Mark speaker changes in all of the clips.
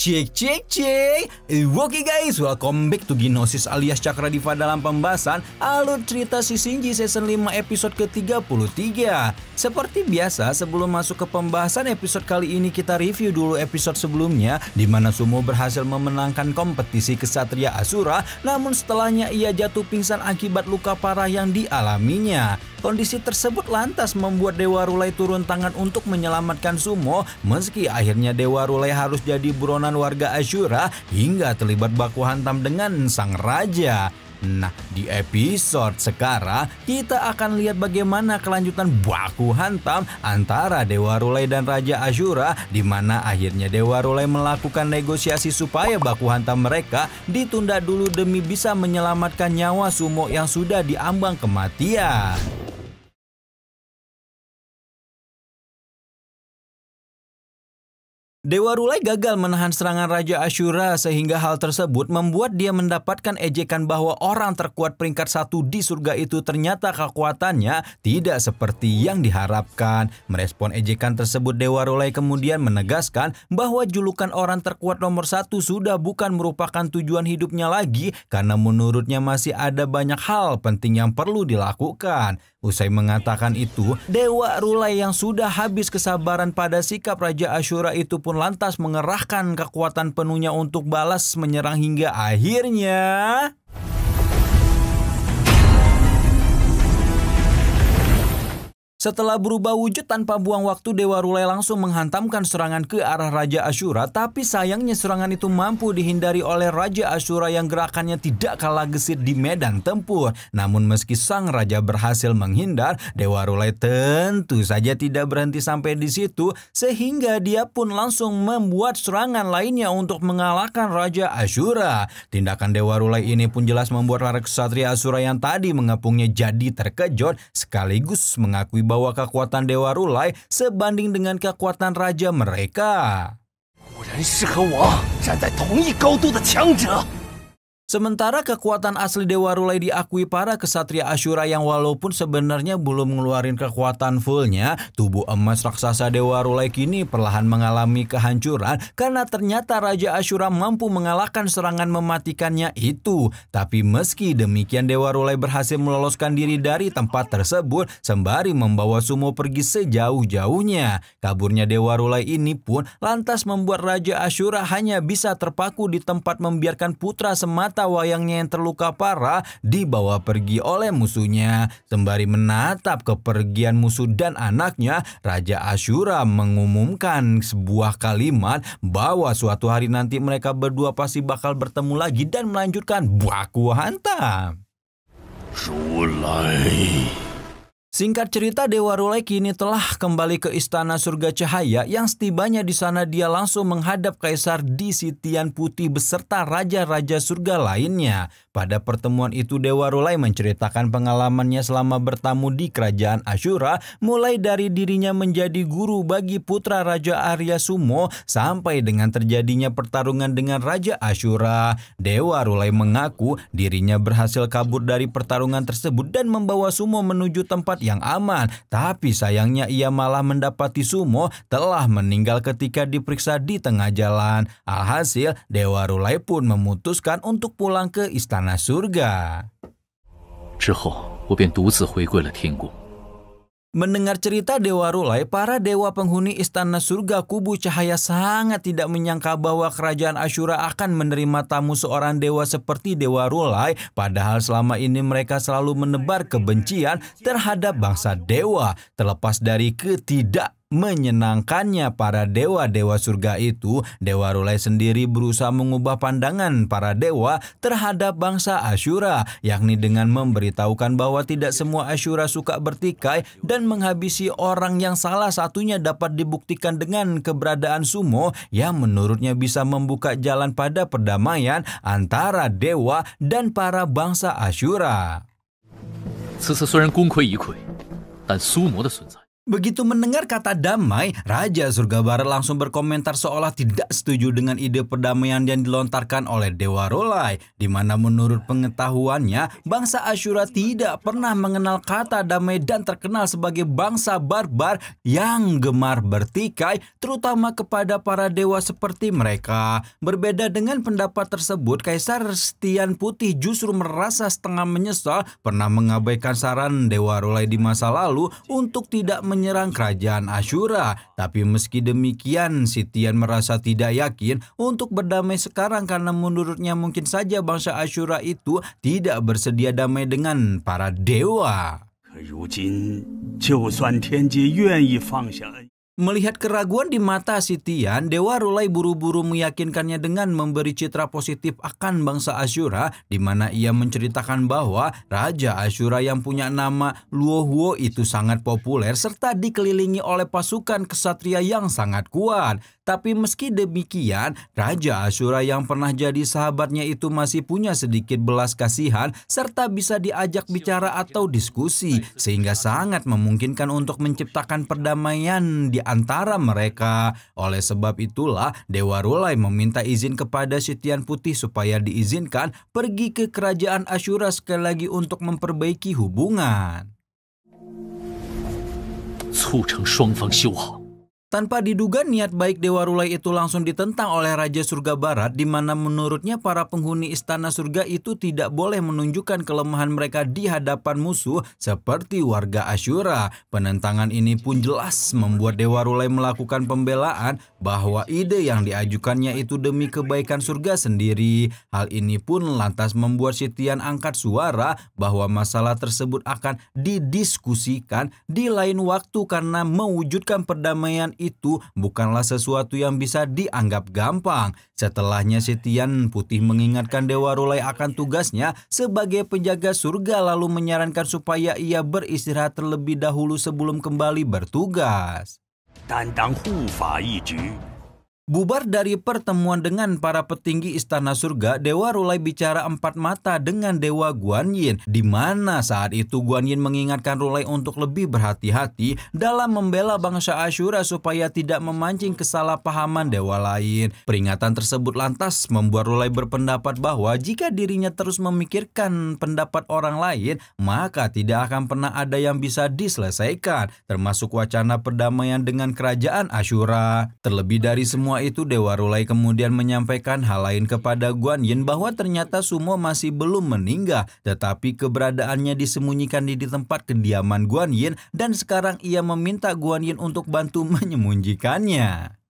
Speaker 1: Cek. Oke guys, welcome back to Gnosis alias Cakra Diva dalam pembahasan alur cerita si Shinji season 5 episode ke-33. Seperti biasa, sebelum masuk ke pembahasan episode kali ini, kita review dulu episode sebelumnya di mana Sumo berhasil memenangkan kompetisi Kesatria Asura, namun setelahnya ia jatuh pingsan akibat luka parah yang dialaminya. Kondisi tersebut lantas membuat Dewa Rulai turun tangan untuk menyelamatkan Sumo, meski akhirnya Dewa Rulai harus jadi buronan warga Ashura hingga terlibat baku hantam dengan sang raja. Nah, di episode sekarang kita akan lihat bagaimana kelanjutan baku hantam antara Dewa Rulai dan Raja Ashura, di mana akhirnya Dewa Rulai melakukan negosiasi supaya baku hantam mereka ditunda dulu demi bisa menyelamatkan nyawa Sumo yang sudah diambang kematian. Dewa Rulai gagal menahan serangan Raja Ashura sehingga hal tersebut membuat dia mendapatkan ejekan bahwa orang terkuat peringkat 1 di surga itu ternyata kekuatannya tidak seperti yang diharapkan. Merespon ejekan tersebut, Dewa Rulai kemudian menegaskan bahwa julukan orang terkuat nomor 1 sudah bukan merupakan tujuan hidupnya lagi karena menurutnya masih ada banyak hal penting yang perlu dilakukan. Usai mengatakan itu, Dewa Rulai yang sudah habis kesabaran pada sikap Raja Ashura itu pun lantas mengerahkan kekuatan penuhnya untuk balas menyerang hingga akhirnya setelah berubah wujud tanpa buang waktu, Dewa Rulai langsung menghantamkan serangan ke arah Raja Ashura, tapi sayangnya serangan itu mampu dihindari oleh Raja Ashura yang gerakannya tidak kalah gesit di medan tempur. Namun meski sang raja berhasil menghindar, Dewa Rulai tentu saja tidak berhenti sampai di situ, sehingga dia pun langsung membuat serangan lainnya untuk mengalahkan Raja Ashura. Tindakan Dewa Rulai ini pun jelas membuat para Kesatria Asura yang tadi mengepungnya jadi terkejut, sekaligus mengakui bahwa kekuatan Dewa Rulai sebanding dengan kekuatan raja mereka. Sementara kekuatan asli Dewa Rulai diakui para Kesatria Ashura yang walaupun sebenarnya belum ngeluarin kekuatan fullnya, tubuh emas raksasa Dewa Rulai kini perlahan mengalami kehancuran karena ternyata Raja Ashura mampu mengalahkan serangan mematikannya itu. Tapi meski demikian, Dewa Rulai berhasil meloloskan diri dari tempat tersebut sembari membawa Sumo pergi sejauh-jauhnya. Kaburnya Dewa Rulai ini pun lantas membuat Raja Ashura hanya bisa terpaku di tempat membiarkan putra semata wayangnya yang terluka parah dibawa pergi oleh musuhnya. Sembari menatap kepergian musuh dan anaknya, Raja Ashura mengumumkan sebuah kalimat bahwa suatu hari nanti mereka berdua pasti bakal bertemu lagi dan melanjutkan baku hantam. Singkat cerita, Dewa Rulai kini telah kembali ke Istana Surga Cahaya yang setibanya di sana dia langsung menghadap Kaisar Di Sitian Putih beserta raja-raja surga lainnya. Pada pertemuan itu, Dewa Rulai menceritakan pengalamannya selama bertamu di kerajaan Ashura, mulai dari dirinya menjadi guru bagi putra Raja Arya Sumo sampai dengan terjadinya pertarungan dengan Raja Ashura. Dewa Rulai mengaku dirinya berhasil kabur dari pertarungan tersebut dan membawa Sumo menuju tempat yang aman, tapi sayangnya ia malah mendapati Sumo telah meninggal ketika diperiksa di tengah jalan. Alhasil, Dewa Rulai pun memutuskan untuk pulang ke Istana Surga. Mendengar cerita Dewa Rulai, para dewa penghuni Istana Surga Kubu Cahaya sangat tidak menyangka bahwa kerajaan Ashura akan menerima tamu seorang dewa seperti Dewa Rulai, padahal selama ini mereka selalu menebar kebencian terhadap bangsa dewa. Terlepas dari menyenangkannya para dewa-dewa surga itu, Dewa Rulai sendiri berusaha mengubah pandangan para dewa terhadap bangsa Ashura, yakni dengan memberitahukan bahwa tidak semua Ashura suka bertikai dan menghabisi orang yang salah satunya dapat dibuktikan dengan keberadaan Sumo yang menurutnya bisa membuka jalan pada perdamaian antara dewa dan para bangsa Ashura. Begitu mendengar kata damai, Raja Surga Barat langsung berkomentar seolah tidak setuju dengan ide perdamaian yang dilontarkan oleh Dewa Rolai, di mana menurut pengetahuannya, bangsa Ashura tidak pernah mengenal kata damai dan terkenal sebagai bangsa barbar yang gemar bertikai, terutama kepada para dewa seperti mereka. Berbeda dengan pendapat tersebut, Kaisar Setian Putih justru merasa setengah menyesal pernah mengabaikan saran Dewa Rolai di masa lalu untuk tidak menyerang kerajaan Ashura. Tapi meski demikian, Sitian merasa tidak yakin untuk berdamai sekarang karena menurutnya mungkin saja bangsa Ashura itu tidak bersedia damai dengan para dewa. Melihat keraguan di mata Sitian, Dewa Rolai buru-buru meyakinkannya dengan memberi citra positif akan bangsa Ashura, di mana ia menceritakan bahwa Raja Ashura yang punya nama Luohuo itu sangat populer serta dikelilingi oleh pasukan kesatria yang sangat kuat. Tapi meski demikian, Raja Ashura yang pernah jadi sahabatnya itu masih punya sedikit belas kasihan serta bisa diajak bicara atau diskusi, sehingga sangat memungkinkan untuk menciptakan perdamaian di antara mereka. Oleh sebab itulah, Dewa Rolai meminta izin kepada Sitian Putih supaya diizinkan pergi ke kerajaan Ashura sekali lagi untuk memperbaiki hubungan. Tanpa diduga, niat baik Dewa Rolai itu langsung ditentang oleh Raja Surga Barat, di mana menurutnya para penghuni Istana Surga itu tidak boleh menunjukkan kelemahan mereka di hadapan musuh seperti warga Ashura. Penentangan ini pun jelas membuat Dewa Rolai melakukan pembelaan bahwa ide yang diajukannya itu demi kebaikan surga sendiri. Hal ini pun lantas membuat Sitian angkat suara bahwa masalah tersebut akan didiskusikan di lain waktu karena mewujudkan perdamaian itu bukanlah sesuatu yang bisa dianggap gampang. Setelahnya Sitian Putih mengingatkan Dewa Rolai akan tugasnya sebagai penjaga surga, lalu menyarankan supaya ia beristirahat terlebih dahulu sebelum kembali bertugas. Bubar dari pertemuan dengan para petinggi Istana Surga, Dewa Rolai bicara empat mata dengan Dewa Guanyin, di mana saat itu Guanyin mengingatkan Rolai untuk lebih berhati-hati dalam membela bangsa Ashura supaya tidak memancing kesalahpahaman dewa lain. Peringatan tersebut lantas membuat Rolai berpendapat bahwa jika dirinya terus memikirkan pendapat orang lain, maka tidak akan pernah ada yang bisa diselesaikan, termasuk wacana perdamaian dengan kerajaan Ashura. Terlebih dari semua itu, Dewa Rolai kemudian menyampaikan hal lain kepada Guanyin bahwa ternyata Sumo masih belum meninggal, tetapi keberadaannya disembunyikan di tempat kediaman Guanyin dan sekarang ia meminta Guanyin untuk bantu menyembunyikannya.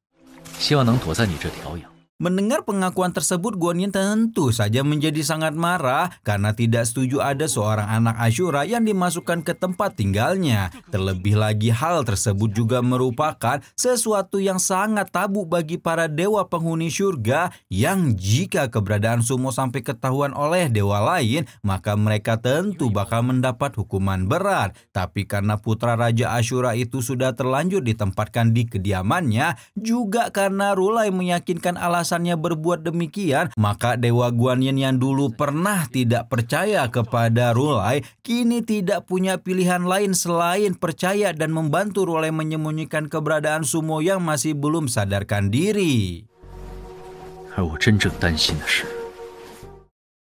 Speaker 1: Mendengar pengakuan tersebut, Guanyin tentu saja menjadi sangat marah karena tidak setuju ada seorang anak Ashura yang dimasukkan ke tempat tinggalnya. Terlebih lagi, hal tersebut juga merupakan sesuatu yang sangat tabu bagi para dewa penghuni surga, yang jika keberadaan Sumo sampai ketahuan oleh dewa lain, maka mereka tentu bakal mendapat hukuman berat. Tapi karena putra Raja Ashura itu sudah terlanjur ditempatkan di kediamannya, juga karena Rolai meyakinkan alasannya berbuat demikian, maka Dewa Guanyin yang dulu pernah tidak percaya kepada Rolai kini tidak punya pilihan lain selain percaya dan membantu Rolai menyembunyikan keberadaan Sumo yang masih belum sadarkan diri.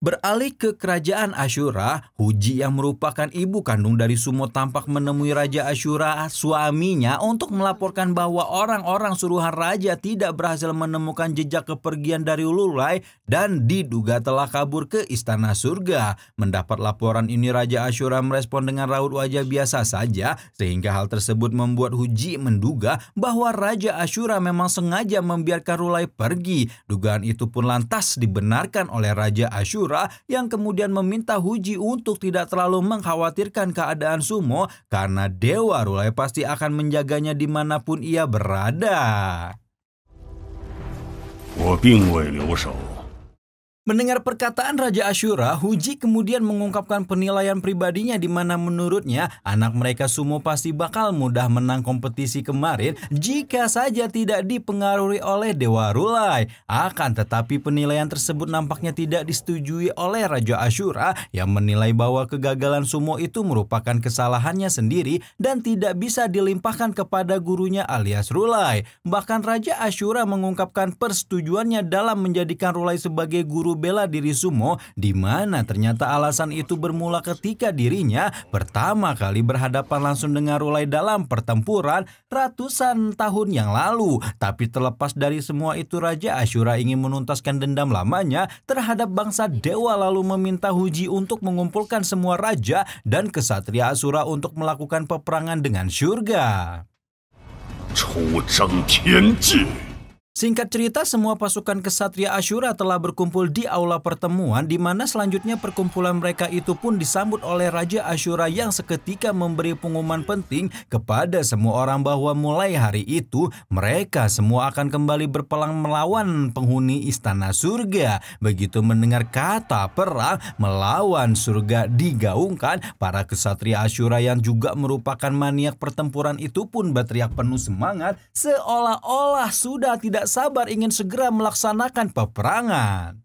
Speaker 1: Beralih ke kerajaan Ashura, Huji yang merupakan ibu kandung dari Sumo tampak menemui Raja Ashura, suaminya, untuk melaporkan bahwa orang-orang suruhan raja tidak berhasil menemukan jejak kepergian dari Rolai dan diduga telah kabur ke Istana Surga. Mendapat laporan ini, Raja Ashura merespon dengan raut wajah biasa saja, sehingga hal tersebut membuat Huji menduga bahwa Raja Ashura memang sengaja membiarkan Rolai pergi. Dugaan itu pun lantas dibenarkan oleh Raja Ashura, yang kemudian meminta Huji untuk tidak terlalu mengkhawatirkan keadaan Sumo karena Dewa Rolai pasti akan menjaganya dimanapun ia berada. Mendengar perkataan Raja Ashura, Huji kemudian mengungkapkan penilaian pribadinya di mana menurutnya anak mereka Sumo pasti bakal mudah menang kompetisi kemarin jika saja tidak dipengaruhi oleh Dewa Rulai. Akan tetapi penilaian tersebut nampaknya tidak disetujui oleh Raja Ashura yang menilai bahwa kegagalan Sumo itu merupakan kesalahannya sendiri dan tidak bisa dilimpahkan kepada gurunya alias Rulai. Bahkan Raja Ashura mengungkapkan persetujuannya dalam menjadikan Rulai sebagai guru bela diri Sumo, di mana ternyata alasan itu bermula ketika dirinya pertama kali berhadapan langsung dengan Rulai dalam pertempuran ratusan tahun yang lalu. Tapi terlepas dari semua itu, Raja Ashura ingin menuntaskan dendam lamanya terhadap bangsa dewa lalu meminta Huji untuk mengumpulkan semua raja dan kesatria Asura untuk melakukan peperangan dengan surga. Singkat cerita, semua pasukan kesatria Ashura telah berkumpul di aula pertemuan, di mana selanjutnya perkumpulan mereka itu pun disambut oleh Raja Ashura yang seketika memberi pengumuman penting kepada semua orang bahwa mulai hari itu mereka semua akan kembali berperang melawan penghuni istana surga. Begitu mendengar kata perang melawan surga digaungkan, para kesatria Ashura yang juga merupakan maniak pertempuran itu pun berteriak penuh semangat seolah-olah sudah tidak sabar ingin segera melaksanakan peperangan.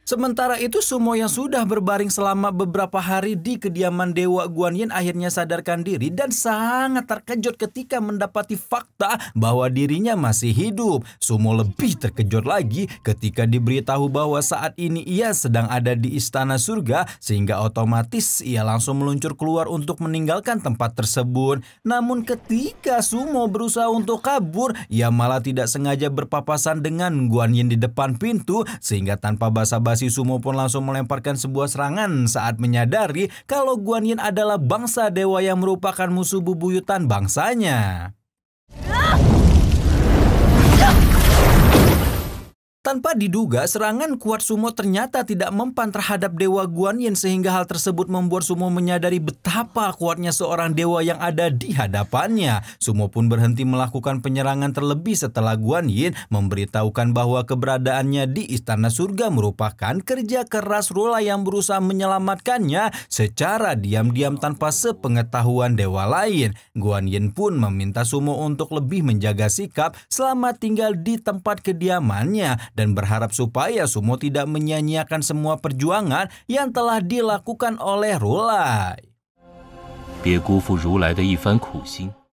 Speaker 1: Sementara itu, Sumo yang sudah berbaring selama beberapa hari di kediaman Dewa Guanyin akhirnya sadarkan diri dan sangat terkejut ketika mendapati fakta bahwa dirinya masih hidup. Sumo lebih terkejut lagi ketika diberitahu bahwa saat ini ia sedang ada di istana surga, sehingga otomatis ia langsung meluncur keluar untuk meninggalkan tempat tersebut. Namun ketika Sumo berusaha untuk kabur, ia malah tidak sengaja berpapasan dengan Guanyin di depan pintu, sehingga tanpa basa-basi Sumo pun langsung melemparkan sebuah serangan saat menyadari kalau Guanyin adalah bangsa dewa yang merupakan musuh bebuyutan bangsanya. Tanpa diduga, serangan kuat Sumo ternyata tidak mempan terhadap Dewa Guanyin, sehingga hal tersebut membuat Sumo menyadari betapa kuatnya seorang dewa yang ada di hadapannya. Sumo pun berhenti melakukan penyerangan terlebih setelah Guanyin memberitahukan bahwa keberadaannya di istana surga merupakan kerja keras Rulai yang berusaha menyelamatkannya secara diam-diam tanpa sepengetahuan dewa lain. Guanyin pun meminta Sumo untuk lebih menjaga sikap selama tinggal di tempat kediamannya dan berharap supaya Sumo tidak menyia-nyiakan semua perjuangan yang telah dilakukan oleh Rulai.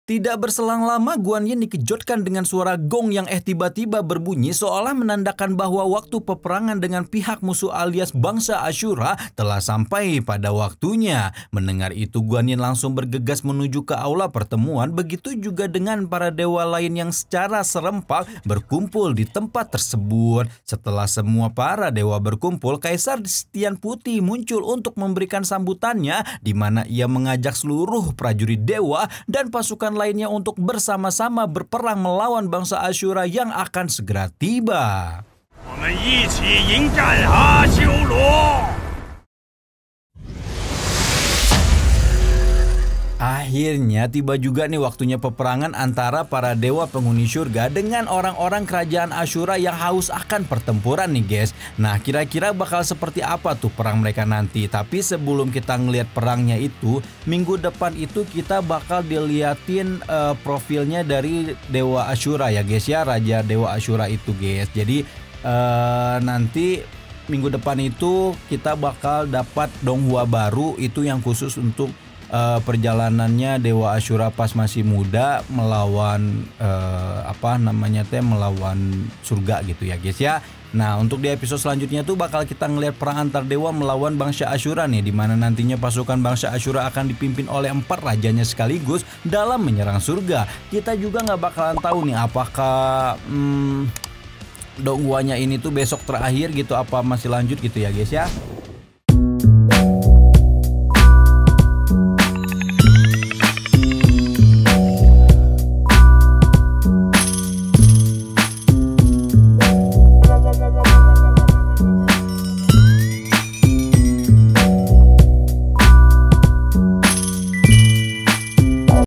Speaker 1: Tidak berselang lama, Guanyin dikejutkan dengan suara gong yang tiba-tiba berbunyi seolah menandakan bahwa waktu peperangan dengan pihak musuh alias bangsa Ashura telah sampai pada waktunya. Mendengar itu, Guanyin langsung bergegas menuju ke aula pertemuan, begitu juga dengan para dewa lain yang secara serempak berkumpul di tempat tersebut. Setelah semua para dewa berkumpul, Kaisar Setian Putih muncul untuk memberikan sambutannya, di mana ia mengajak seluruh prajurit dewa dan pasukan lainnya untuk bersama-sama berperang melawan bangsa Ashura yang akan segera tiba. Akhirnya tiba juga nih waktunya peperangan antara para dewa penghuni surga dengan orang-orang kerajaan Ashura yang haus akan pertempuran nih guys. Nah, kira-kira bakal seperti apa tuh perang mereka nanti? Tapi sebelum kita ngelihat perangnya itu, minggu depan itu kita bakal diliatin profilnya dari dewa Ashura ya guys ya, Raja Dewa Ashura itu guys. Jadi nanti minggu depan itu kita bakal dapat Donghua baru, itu yang khusus untuk perjalanannya Dewa Ashura pas masih muda melawan melawan surga gitu ya guys ya. Nah, untuk di episode selanjutnya tuh bakal kita ngelihat perang antar dewa melawan bangsa Ashura nih, di mana nantinya pasukan bangsa Ashura akan dipimpin oleh 4 rajanya sekaligus dalam menyerang surga. Kita juga nggak bakalan tahu nih apakah Donghuanya ini tuh besok terakhir gitu, apa masih lanjut gitu ya guys ya.